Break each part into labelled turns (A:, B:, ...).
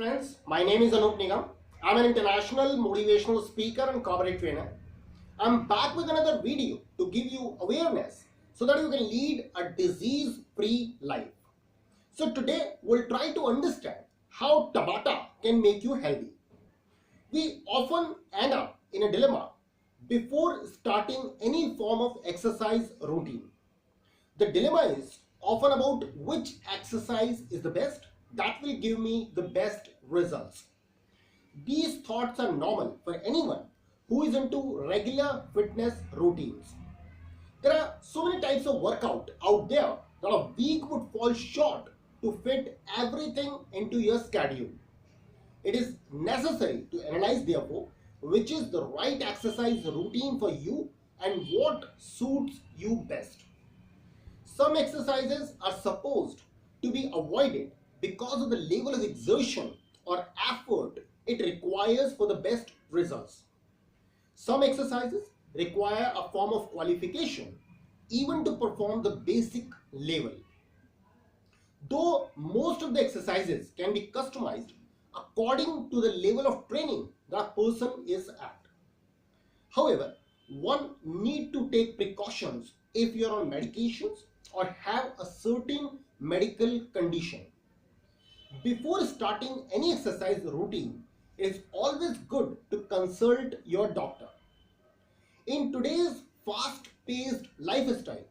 A: friends, my name is Anup Nigam. I'm an international motivational speaker and corporate trainer. I'm back with another video to give you awareness so that you can lead a disease-free life. So today we'll try to understand how Tabata can make you healthy. We often end up in a dilemma before starting any form of exercise routine. The dilemma is often about which exercise is the best that will give me the best results. These thoughts are normal for anyone who is into regular fitness routines. There are so many types of workout out there that a week would fall short to fit everything into your schedule. It is necessary to analyze therefore which is the right exercise routine for you and what suits you best. Some exercises are supposed to be avoided because of the level of exertion or effort it requires for the best results. Some exercises require a form of qualification even to perform the basic level. Though most of the exercises can be customized according to the level of training that person is at. However, one need to take precautions if you are on medications or have a certain medical condition. Before starting any exercise routine, it is always good to consult your doctor. In today's fast-paced lifestyle,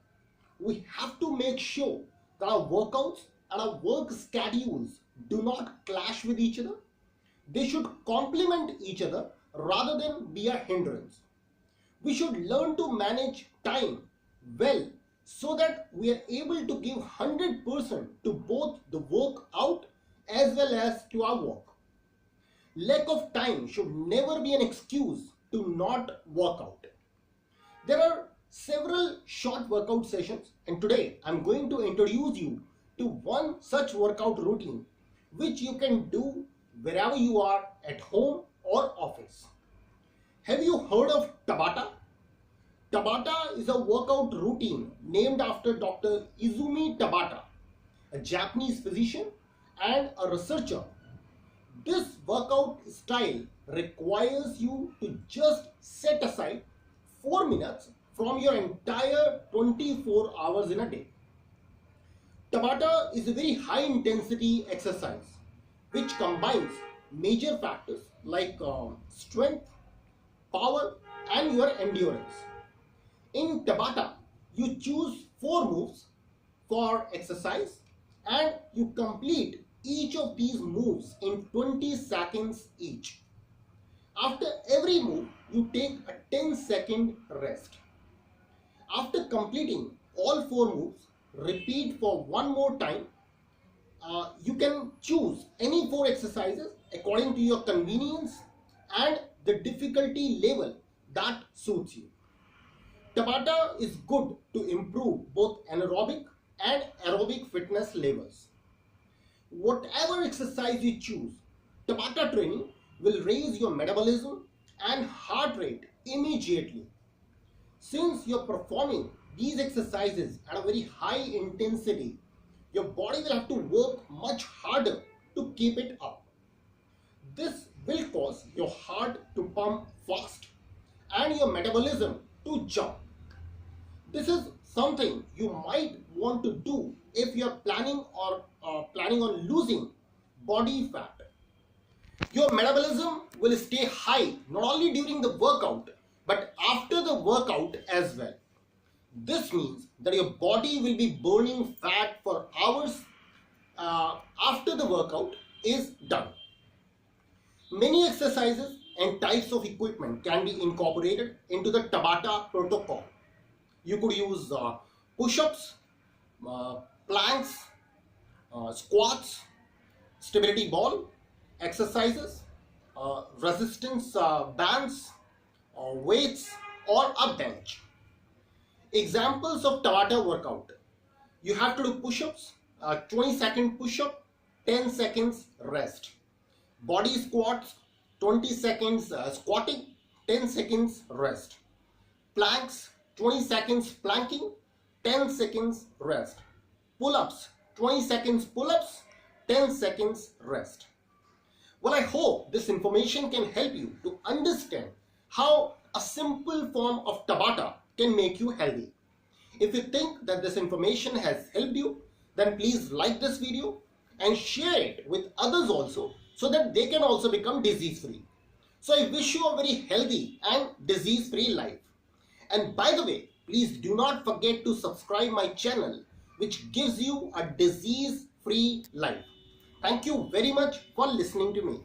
A: we have to make sure that our workouts and our work schedules do not clash with each other. They should complement each other rather than be a hindrance. We should learn to manage time well so that we are able to give 100% to both the workout as well as to our work. Lack of time should never be an excuse to not work out. There are several short workout sessions, and today I'm going to introduce you to one such workout routine which you can do wherever you are, at home or office. Have you heard of Tabata? Tabata is a workout routine named after Dr. Izumi Tabata, a Japanese physician and a researcher. This workout style requires you to just set aside 4 minutes from your entire 24 hours in a day. Tabata is a very high intensity exercise which combines major factors like strength, power and your endurance. In Tabata, you choose 4 moves for exercise and you complete each of these moves in 20 seconds each. After every move, you take a 10-second rest. After completing all 4 moves, repeat for one more time. You can choose any 4 exercises according to your convenience and the difficulty level that suits you. Tabata is good to improve both anaerobic and aerobic fitness levels. Whatever exercise you choose, Tabata training will raise your metabolism and heart rate immediately. Since you're performing these exercises at a very high intensity, your body will have to work much harder to keep it up. This will cause your heart to pump fast and your metabolism to jump. This is something you might want to do if you are planning on losing body fat. Your metabolism will stay high not only during the workout but after the workout as well. This means that your body will be burning fat for hours after the workout is done. Many exercises and types of equipment can be incorporated into the Tabata protocol. You could use push-ups, planks, squats, stability ball, exercises, resistance bands, weights or a bench. Examples of Tabata workout. You have to do push-ups, 20-second push-up, 10 seconds rest. Body squats, 20 seconds squatting, 10 seconds rest. Planks, 20 seconds planking, 10 seconds rest. Pull-ups, 20 seconds pull-ups, 10 seconds rest. Well, I hope this information can help you to understand how a simple form of Tabata can make you healthy. If you think that this information has helped you, then please like this video and share it with others also so that they can also become disease free. So I wish you a very healthy and disease free life. And by the way, please do not forget to subscribe my channel, which gives you a disease free life. Thank you very much for listening to me.